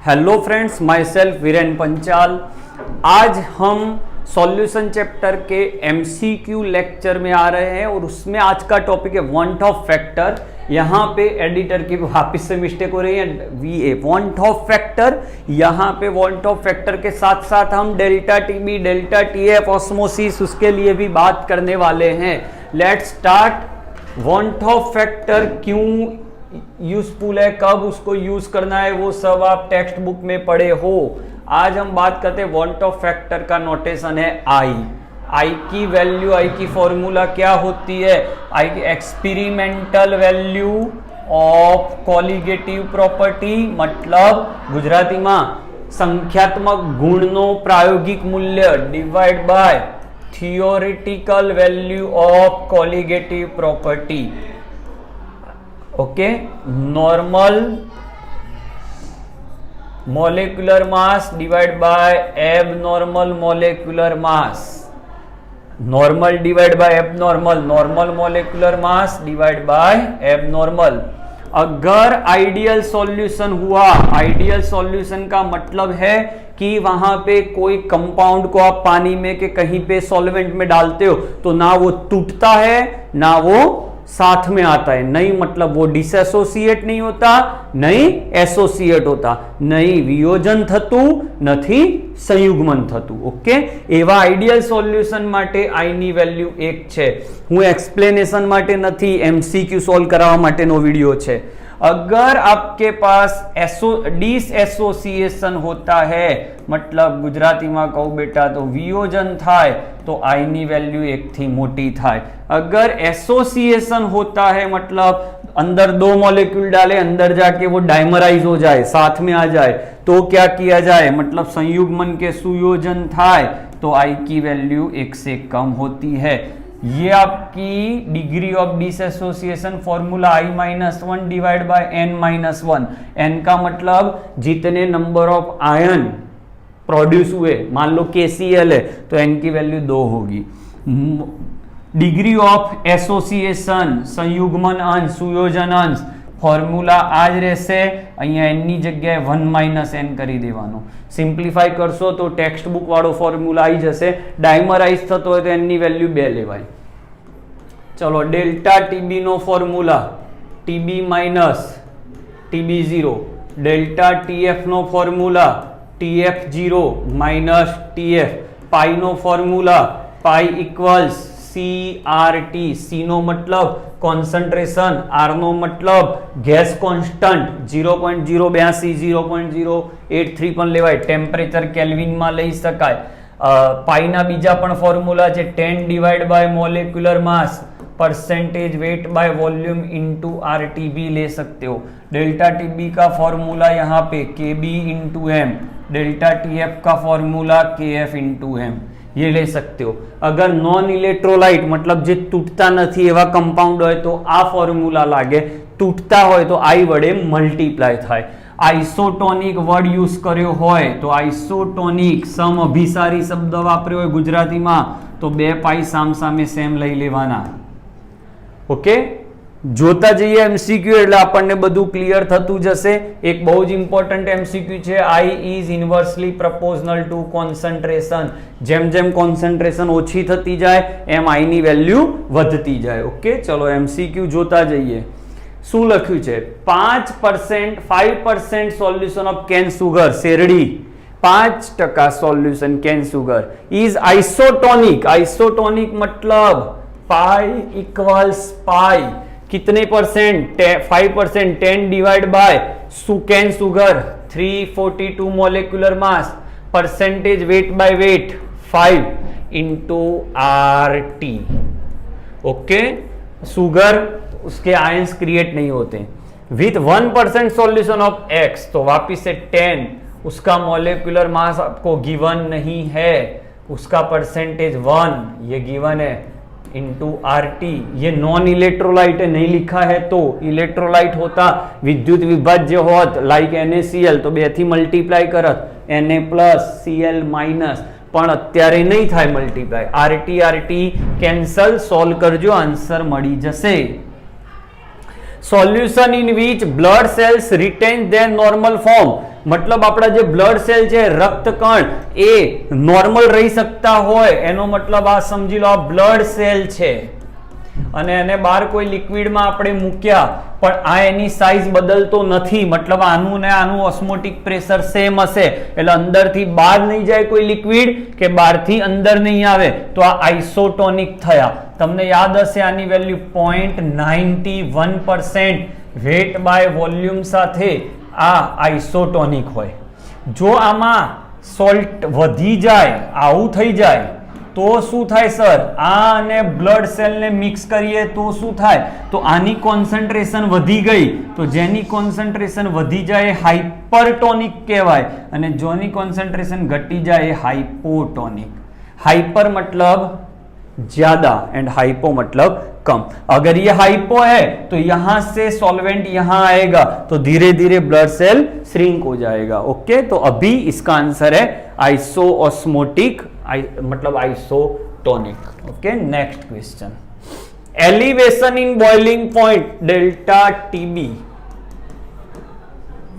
Hello friends, myself Viren Panchal. आज हम solution chapter के एमसीक्यू लेक्चर में आ रहे हैं और उसमें आज का टॉपिक है वांट ऑफ फैक्टर। यहाँ पे एडिटर की वापस से मिस्टेक हो रही है, वीए वांट ऑफ फैक्टर। यहाँ पे वांट ऑफ फैक्टर के साथ साथ हम delta TB, delta TF, osmosis उसके लिए भी बात करने वाले हैं। Let's start. Want of factor क्यों यूजफुल है, कब उसको यूज करना है, वो सब आप टेक्स्ट बुक में पढ़े हो। आज हम बात करते हैं वांट ऑफ फैक्टर का नोटेशन है आई की वैल्यू, आई की फॉर्मूला क्या होती है, आई की experimental value of colligative property, मतलब गुजराती में संख्यात्मक गुणनो प्रायोगिक मूल्य divide by theoretical value of colligative property. Okay, normal molecular mass divide by abnormal molecular mass, normal divide by abnormal, normal molecular mass divide by abnormal. अगर ideal solution हुआ, ideal solution का मतलब है कि वहां पे कोई कंपाउंड को आप पानी में के कहीं पे सॉल्वेंट में डालते हो तो ना वो टूटता है ना वो साथ में आता है, नहीं मतलब वो डिसएसोसिएट नहीं होता, नहीं एसोसिएट होता, नहीं वियोजन थતું નથી સંયુગ્મન થતું। ઓકે, એવા આઈડિયલ સોલ્યુશન માટે આઈ ની વેલ્યુ 1 છે। હું एक्सप्लेनेशन માટે નથી, एमसीक्यू સોલ્વ કરવા માટેનો વિડિયો છે। अगर आपके पास डिसएसोसिएशन होता है, मतलब गुजराती में कहूं बेटा तो वियोजन थाय तो आई नी वैल्यू 1 थी मोटी थाय। अगर एसोसिएशन होता है मतलब अंदर दो मॉलिक्यूल डाले, अंदर जाके वो डाइमराइज हो जाए, साथ में आ जाए, तो क्या किया जाए, मतलब संयुग्मन के सुयोजन थाय तो आई की वैल्यू 1 से कम होती है। ये आपकी degree of dissociation formula I-1 divide by N-1। N का मतलब जितने नंबर ऑफ आयन प्रोड्यूस हुए, मान लो KCl है तो N की वैल्यू 2 होगी। डिग्री ऑफ एसोसिएशन, संयुग्मन अंश, सुयोजन अंश, फॉर्मूला आज રહેશે, અહીંયા n ની જગ્યાએ 1 - n કરી દેવાનો। સિમ્પ્લિફાઈ કરશો તો ટેક્સ્ટ બુક વાળો ફોર્મ્યુલા આવી જશે। ડાયમરાઇઝ થતો હોય તો n ની વેલ્યુ 2 લેવાય। ચલો, ડેલ્ટા ટીબી નો ફોર્મ્યુલા ટીબી - ટીબી0, ડેલ્ટા ટીએફ નો ફોર્મ્યુલા ટીએફ0 - ટીએફ, પાઈ નો ફોર્મ્યુલા પાઈ ઇક્વલ્સ CRT, C નો मतलब कॉन्सेंट्रेशन, R नो मतलब गैस कांस्टंट 0.082 0.083 पण लेवाय, टेम्परेचर केल्विन में लई शकाय। पाई ना बीजा पण फॉर्मूला छे 10 divide bye molecular mass, percentage weight by volume into RT भी ले सकते हो। डेल्टा टीबी का फॉर्मूला यहाँ पे KB into M, delta TF का फॉर्मूला KF इंटू M, ये ले सकते हो। अगर नॉन इलेक्ट्रोलाइट मतलब जे तूटता नहीं एवा कंपाउंड होय तो आ फॉर्मूला लागे, तूटता होय तो आई वडे मल्टीप्लाय थाय। आइसोटोनिक वर्ड यूज कर्यो होय तो आइसोटोनिक सम अभिसारी शब्द वापर्यो होय गुजराती में तो 2 पाई सामसामे सेम लई लेवाना। ओके, जोता जઈએ एमसीक्यू એટલે આપણને બધું ક્લિયર થતું જશે। એક બહુ જ ઇમ્પોર્ટન્ટ એમસીક્યુ છે, I is inversely proportional to concentration. જેમ જેમ કોન્સન્ટ્રેશન ઓછી થતી જાય એમ I ની વેલ્યુ વધતી જાય। ઓકે, ચલો એમસીક્યુ જોતા જઈએ। શું લખ્યું છે, 5% 5% સોલ્યુશન ઓફ કેન સુગર, શેરડી 5% solution cane sugar is isotonic. Isotonic मतलब पाई इक्वल्स पाई कितने percent, 5%, 10 divide by cane sugar 342 molecular mass, percentage weight by weight 5 into RT। Okay, sugar उसके आयंस क्रिएट नहीं होते। विथ 1% सॉल्यूशन ऑफ X तो वापिस से 10, उसका मोलेकुलर मास आपको गिवन नहीं है, उसका परसेंटेज 1 ये गिवन है, इंटू RT। ये नॉन इलेक्ट्रोलाइट है, नहीं लिखा है तो इलेक्ट्रोलाइट होता विद्युत विभाज्य होत लाइक NaCl तो 2 થી मल्टीप्लाय करत Na+Cl-, પણ અત્યારે નહીં થાય મલ્ટીપ્લાય। RT કેન્સલ, સોલ્વ કરજો, આન્સર મળી જશે। solution in which blood cells retain their normal form મતલબ આપણા જે બ્લડ સેલ છે રક્તકણ એ નોર્મલ રહી શકતા હોય એનો મતલબ આ સમજી લો આ બ્લડ સેલ છે અને એને બહાર કોઈ લિક્વિડમાં આપણે મૂક્યા પણ આ એની સાઇઝ બદલતો નથી મતલબ આનું ને આનું ઓસ્મોટિક પ્રેશર સેમ હશે એટલે અંદરથી બહાર નહીં જાય કોઈ લિક્વિડ કે બહારથી અંદર નહીં આવે તો આ આઇસોટોનિક થયા તમને યાદ હશે આની વેલ્યુ 0.91% વેટ બાય વોલ્યુમ સાથે આ આઇસોટોનિક હોય જો આમાં સોલ્ટ વધી જાય આવું થઈ જાય તો શું થાય સર આ અને બ્લડ સેલ ને મિક્સ કરીએ તો શું થાય તો આની કોન્સન્ટ્રેશન વધી ગઈ તો જેની કોન્સન્ટ્રેશન વધી જાય એ હાઇપરટોનિક કહેવાય અને જોની કોન્સન્ટ્રેશન घटी जाए हाइपोटोनिक हाइपर मतलब ज्यादा एंड हाइपो मतलब कम अगर ये हाइपो है तो यहां से सॉल्वेंट यहां आएगा तो धीरे धीरे ब्लड सेल श्रिंक हो जाएगा ओके तो अभी इसका आंसर है आइसोऑस्मोटिक मतलब isotonic okay next question elevation in boiling point delta TB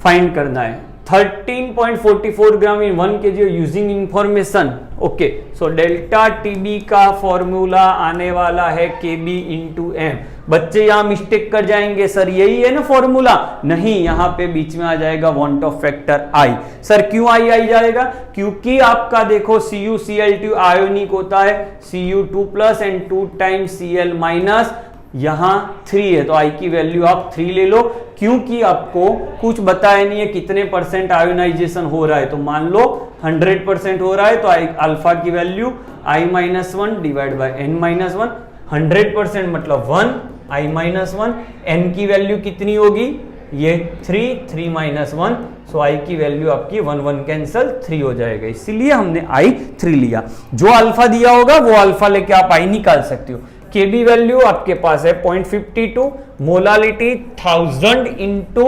find करना है 13.44 ग्राम इन 1 kg using information okay so delta TB का फॉर्मूला आने वाला है केबी इंटू एम बच्चे यहाँ मिस्टेक कर जाएंगे सर यही है ना फॉर्मूला नहीं यहाँ पे बीच में आ जाएगा want of factor I sir क्यों आई जाएगा क्योंकि आपका देखो CuCl2 आयोनिक होता है Cu2 plus and 2 times Cl minus यहां 3 है तो आई की वैल्यू आप 3 ले लो क्योंकि आपको कुछ बताया नहीं है कितने परसेंट आयोनाइजेशन हो रहा है तो मान लो 100% हो रहा है तो अल्फा की value I-1 divide by n-1 100% मतलब 1 I-1 n की वैल्यू कितनी होगी ये 3 -1 सो आई की वैल्यू आपकी 1 कैंसल 3 हो जाएगा इसीलिए हमने I 3 लिया जो अल्फा दिया होगा वो अल्फा लेके आप आई निकाल सकते हो केबी वैल्यू आपके पास है 0.52 molality 1000 into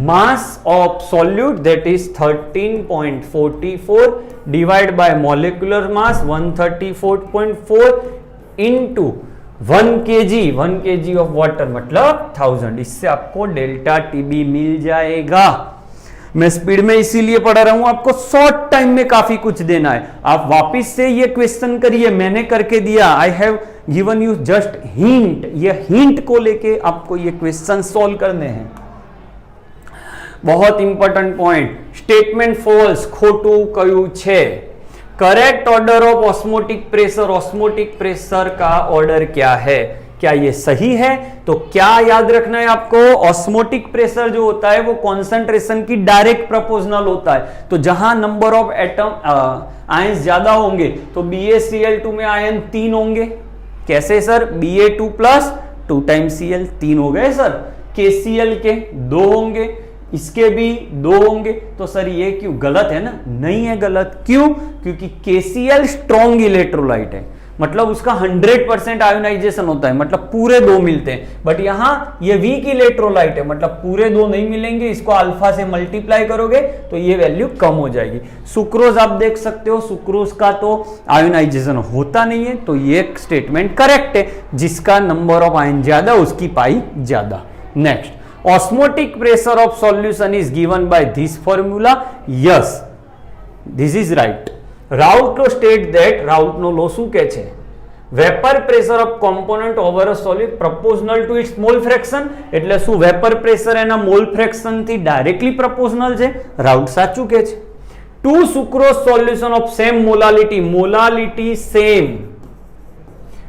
mass of solute that is 13.44 divide by molecular mass 134.4 into 1 kg of water मतलब 1000 इससे आपको डेल्टा टीबी मिल जाएगा मैं स्पीड में इसीलिए पढ़ा रहा हूं आपको शॉर्ट टाइम में काफी कुछ देना है आप वापस से ये क्वेश्चन करिए मैंने करके दिया I have given you just hint ये हिंट को लेके आपको ये क्वेश्चन सॉल्व करने हैं बहुत इंपॉर्टेंट पॉइंट स्टेटमेंट फॉल्स खोटू कयु छे correct order of osmotic pressure का ऑर्डर क्या है क्या ये सही है तो क्या याद रखना है आपको ऑस्मोटिक प्रेशर जो होता है वो कॉन्सेंट्रेशन की डायरेक्ट प्रोपोर्शनल होता है तो जहां नंबर ऑफ एटम आयंस ज्यादा होंगे तो BaCl2 में आयन 3 होंगे कैसे sir Ba2 plus 2 times Cl 3 हो गए सर KCl के 2 होंगे इसके भी 2 होंगे तो सर ये क्यों गलत है ना नहीं है गलत क्यों क्योंकि KCl स्ट्रॉन्ग इलेक्ट्रोलाइट है मतलब उसका 100% आयोनाइजेशन होता है मतलब पूरे 2 मिलते हैं बट यहां ये वीक इलेक्ट्रोलाइट है मतलब पूरे 2 नहीं मिलेंगे इसको अल्फा से मल्टीप्लाई करोगे तो ये वैल्यू कम हो जाएगी सुक्रोज आप देख सकते हो सुक्रोज का तो आयोनाइजेशन होता नहीं है तो ये स्टेटमेंट करेक्ट है जिसका नंबर ऑफ आयन ज्यादा उसकी पाई ज्यादा next osmotic pressure of solution is given by this formula yes this is right Raoult state that રાઉલ્ટનો લો શું કહે છે vapour pressure of component over a solid proportional to its mole fraction એટલે શું vapour pressure એના mole fraction થી directly proportional છે Raoult સાચું કહે છે two sucrose solution of same molality same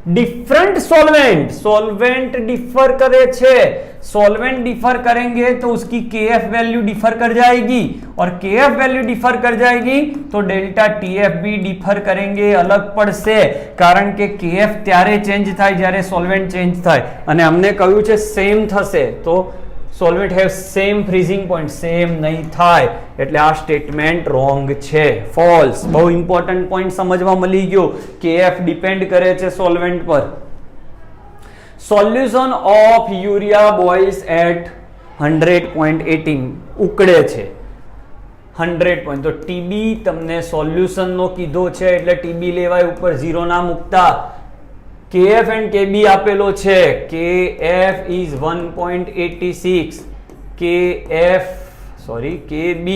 different solvent differ करे छे सॉल्वेंट डिफर करेंगे तो उसकी KF वैल्यू डिफर कर जाएगी और KF वैल्यू डिफर कर जाएगी तो डेल्टा TF भी डिफर करेंगे अलग पड़શે कारण के KF त्यारे चेंज थाय ज्यारे सॉल्वेंट चेंज थाय અને हमने કહ્યું છે સેમ થશે તો solvent have same freezing point same नहीं थाय એટલે આ સ્ટેટમેન્ટ રોંગ છે ફોલ્સ બહુ ઇમ્પોર્ટન્ટ પોઈન્ટ સમજવા મળી ગયો KF ડિપેન્ડ કરે છે સોલ્વેન્ટ પર solution of urea boils at 100.18 ઉકળે છે 100 પોઈન્ટ તો TB તમને સોલ્યુશન નો કીધો છે એટલે TB લેવાય ઉપર 0 ના મુકતા KF and KB આપેલો છે KF is 1.86 KB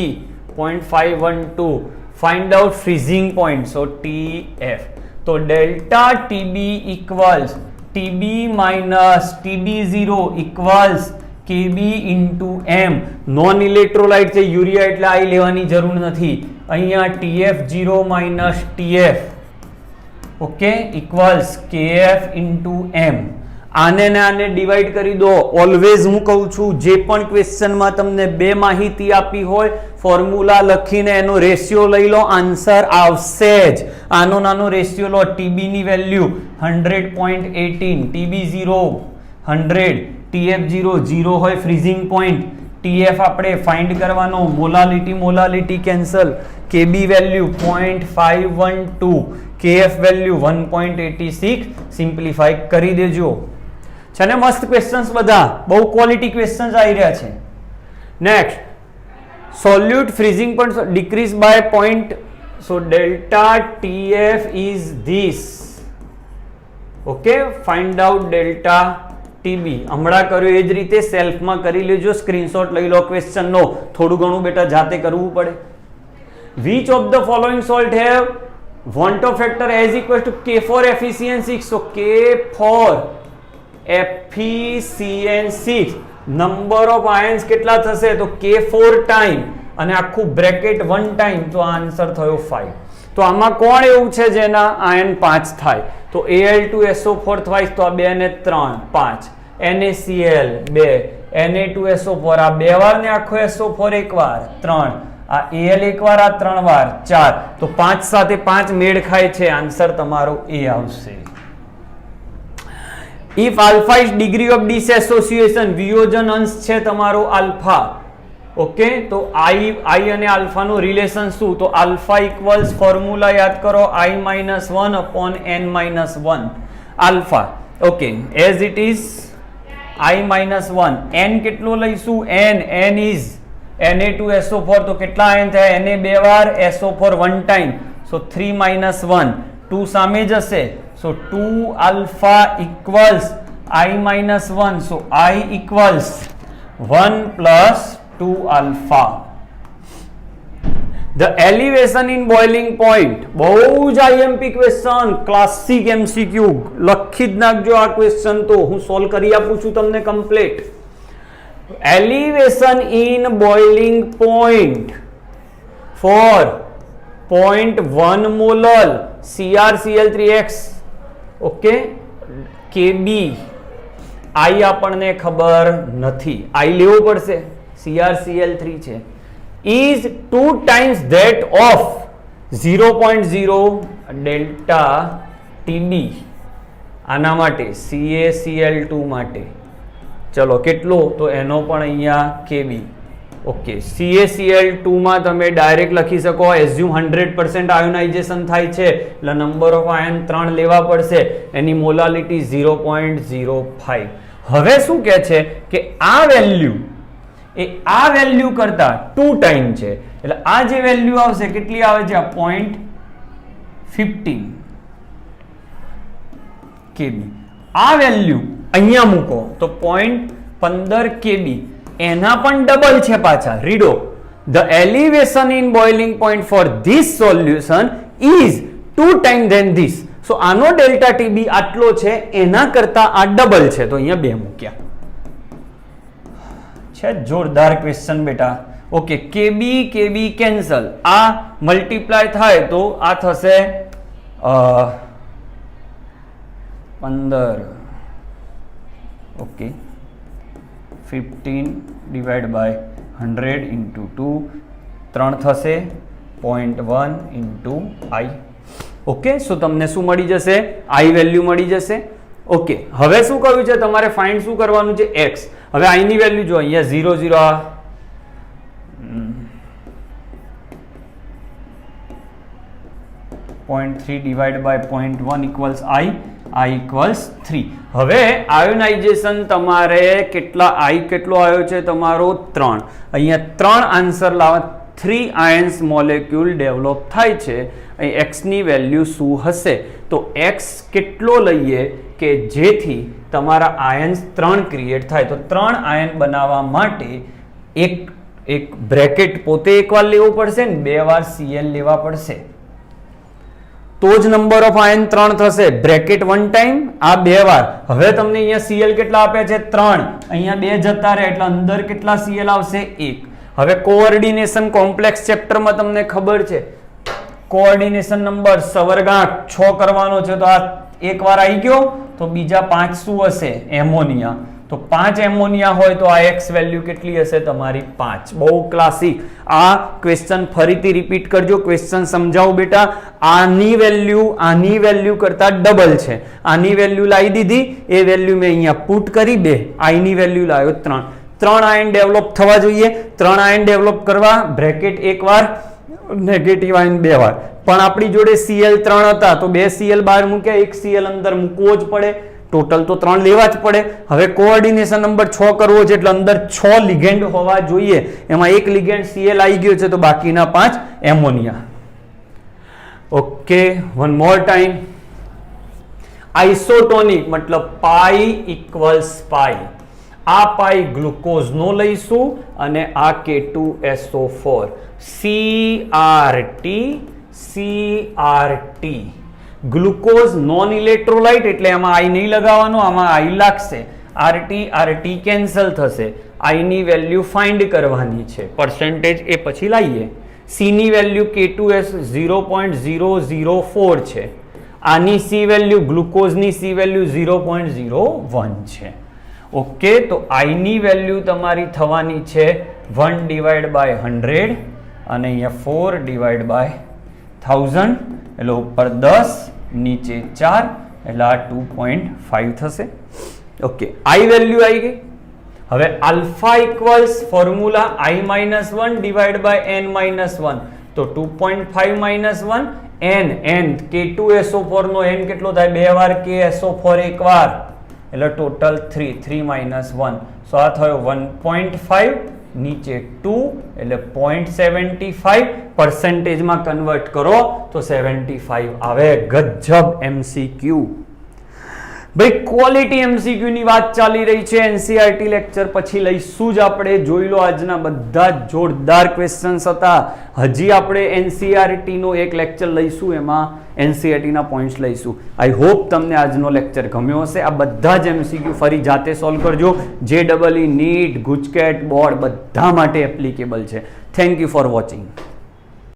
0.512 find out freezing point, so TF. तो delta TB equals TB minus TB0 equals KB into M. Non electrolyte છે યુરિયા એટલે આઈ લેવાની જરૂર નથી. અહીંયા TF0 minus TF okay equals KF into M. આને ને આને ડિવાઈડ કરી દો. ઓલવેઝ હું કહું છું જે પણ ક્વેશ્ચનમાં તમને બે માહિતી આપી હોય ફોર્મ્યુલા લખીને એનો રેશિયો લઈ લો, આન્સર આવશે જ. આનો નાનો રેશિયો લો. TB ની વેલ્યુ 100.18, TB0 100, TF0 0 હોય ફ્રીઝિંગ પોઈન્ટ, TF આપણે ફાઇન્ડ કરવાનો, molality cancel, KB value 0.512, KF value 1.86, simplify કરી દેજો. છે ને મસ્ત ક્વેશ્ચન્સ બધા, બહુ ક્વોલિટી ક્વેશ્ચન્સ આવી રહ્યા છે. Next, solute freezing point decrease by point, so delta TF is this. Okay, find out delta TB. હમણાં કર્યું એ જ રીતે સેલ્ફમાં કરી લેજો, સ્ક્રીનશોટ લઈ લો ક્વેશ્ચનનો. થોડું ઘણું બેટા જાતે કરવું પડે. Which of the following salt have want of factor as equal to K4 efficiency. So K4 efficiency number of ions કેટલા થશે? તો K4 ટાઈમ અને આખું બ્રેકેટ 1 ટાઈમ, તો આન્સર થયો 5. તો આમાં કોણ એવું છે જેના આયન 5 થાય? તો Al2SO4 થવાય, તો આ 2 ને 3 5, NaCl 2, Na2SO4 આ 2 વાર ને આખો SO4 એક વાર 3, આ Al એક વાર, આ 3 વાર 4, તો 5 સાથે 5 મેળ ખાય છે, આન્સર તમારો A આવશે. If alpha is degree of dissociation, વિયોજન અંશ છે તમારો આલ્ફા. ઓકે, તો I અને આલ્ફા નું રિલેશન શું? તો આલ્ફા ઇક્વલ્સ ફોર્મ્યુલા યાદ કરો, I-1 upon n-1 alpha. Okay, as it is I-1, n કેટલો લઈશું? n ઇઝ Na2SO4, તો કેટલા આયન થયા? Na 2 વાર, SO4 1 ટાઈમ, સો 3 - 1, 2 સામે જશે, સો 2 alpha equals I-1, so I equals 1 plus 2 alpha. The elevation in boiling point, બહુ જ IMP ક્વેશ્ચન, ક્લાસિક MCQ. લખી જ નાખજો આ ક્વેશ્ચન, તો હું સોલ્વ કરી આપું છું તમને complete. Elevation in boiling point for 0.1 molar CrCl3x. Okay, KB I આપણને ખબર નથી, I લેવું પડશે, CrCl3 છે, is 2 times that of 0.0 delta TB. આના માટે CaCl2 માટે ચલો કેટલો? તો એનો પણ અહીંયા KB. ઓકે, CaCl2 માં તમે ડાયરેક્ટ લખી શકો, એઝ્યુમ 100% આયોનાઇઝેશન થાય છે એટલે નંબર ઓફ આયન 3 લેવા પડશે, એની મોલાલિટી 0.05. હવે શું કહે છે કે આ વેલ્યુ એ આ વેલ્યુ કરતા 2 ટાઈમ છે, એટલે આ જે વેલ્યુ આવશે કેટલી આવે છે? આ 0.15 KB. આ વેલ્યુ અહીંયા મૂકો તો 0.15 KB, એના પણ ડબલ છે પાછા. રીડો, the elevation in boiling point for this solution is 2 time than this. So આનો ડેલ્ટા TB આટલો છે, એના કરતા આ ડબલ છે, તો અહીંયા 2 મૂક્યા છે. જોરદાર ક્વેશ્ચન બેટા. ઓકે, KB કેન્સલ, આ મલ્ટીપ્લાય થાય તો આ થશે 15. ઓકે, 15 ડિવાઈડ બાય 100 ઇન્ટુ 2, 3 થશે 0.1 ઇન્ટુ I. ઓકે, સો તમને શું મળી જશે? I વેલ્યુ મળી જશે. ઓકે, હવે શું કહ્યું છે તમારે? ફાઇન્ડ શું કરવાનું છે? X. હવે I ની વેલ્યુ જો અહીંયા 0 0 આ 0.3 divide by 0.1 equals I equals 3. હવે આયોનાઇઝેશન તમારે કેટલા? I કેટલો આવ્યો છે તમારો? 3. અહીંયા 3 આન્સર લાવવા, 3 આયન્સ મોલેક્યુલ ડેવલપ થાય છે. અહીં X ની વેલ્યુ શું હશે? તો X કેટલો લઈએ કે જેથી તમારા આયન્સ 3 ક્રિએટ થાય? તો 3 આયન બનાવવા માટે એક એક બ્રેકેટ પોતે એકવાર લેવું પડશે ને 2 વાર Cl લેવા પડશે તો જ નંબર ઓફ આયન 3 થશે. બ્રેકેટ 1 ટાઈમ, આ 2 વાર. હવે તમને અહીંયા Cl કેટલા આપ્યા છે? 3. અહીંયા 2 જતા રહે એટલે અંદર કેટલા Cl આવશે? 1. હવે કોઓર્ડિનેશન કોમ્પ્લેક્સ ચેપ્ટરમાં તમને ખબર છે કોઓર્ડિનેશન નંબર સવર્ગાંક 6 કરવાનો છે તો આ એક વાર આવી ગયો તો બીજા 5 શું હશે? એમોનિયા. તો 5 એમોનિયા હોય તો આ એક્સ વેલ્યુ કેટલી હશે તમારી? 5. બહુ ક્લાસિક. આ ક્વેશ્ચન ફરીથી રિપીટ કરજો, ક્વેશ્ચન સમજાવું બેટા. આની વેલ્યુ કરતા ડબલ છે. આની વેલ્યુ લાવી દીધી, એ વેલ્યુ મેં અહીંયા પુટ કરી 2. આઈની વેલ્યુ લાવ્યો 3. 3 આયન ડેવલપ થવા જોઈએ. 3 આયન ડેવલપ કરવા બ્રેકેટ એક વાર, નેગેટિવ આયન 2 વાર. પણ આપણી જોડે Cl 3 હતા તો 2 Cl બહાર મૂક્યા, 1 Cl અંદર મૂકવો જ પડે. ટોટલ તો 3 લેવા જ પડે. હવે કોઓર્ડિનેશન નંબર 6 કરવો છે એટલે અંદર 6 લિગેન્ડ હોવા જોઈએ. એમાં એક લિગેન્ડ Cl આવી ગયો છે તો બાકીના 5 ammonia. Okay, one more time. Isotonic મતલબ પાઈ ઇક્વલ્સ પાઈ. આ પાઈ ગ્લુકોઝ નો લઈશું અને આ K2SO4 CRT. Glucose non electrolyte એટલે એમાં આઈ નહીં લગાવવાનો, આમાં આઈ લાગશે. RT કેન્સલ થશે. આઈ ની વેલ્યુ ફાઇન્ડ કરવાની છે, પરસેન્ટેજ એ પછી લાવીએ. સી ની વેલ્યુ K2S 0.004 છે. આની સી વેલ્યુ, ગ્લુકોઝની સી વેલ્યુ 0.01 છે. ઓકે, તો આઈ ની વેલ્યુ તમારી થવાની છે 1/100 અને અહીંયા 4/1000 એટલે ઉપર 10 નીચે 4 એટલે આ 2.5 થશે. ઓકે, આઈ વેલ્યુ આવી ગઈ. હવે આલ્ફા ઇક્વલ્સ ફોર્મ્યુલા i-1/n-1 તો 2.5 -1 n K2SO4 નો n કેટલો થાય? 2 વાર KSO4 એક વાર એટલે ટોટલ 3 -1 સો આ થયો 1.5 નીચે 2 એટલે 0.75 પરસેન્ટેજમાં કન્વર્ટ કરો તો 75 આવે. ગજબ MCQ. ભાઈ ક્વોલિટી MCQ ની વાત ચાલી રહી છે. NCERT લેક્ચર પછી લઈશું જ આપણે. જોઈ લો આજના બધા જ જોરદાર ક્વેશ્ચન્સ હતા. હજી આપણે NCERT નો એક લેક્ચર લઈશું, એમાં NCERT ના પોઈન્ટ્સ લઈશું. આઈ હોપ તમને આજનો લેક્ચર ગમ્યો હશે. આ બધા જ MCQ ફરી જાતે સોલ્વ કરજો. JEE, NEET, ગુજકેટ, બોર્ડ બધા માટે એપ્લિકેબલ છે. Thank you for watching.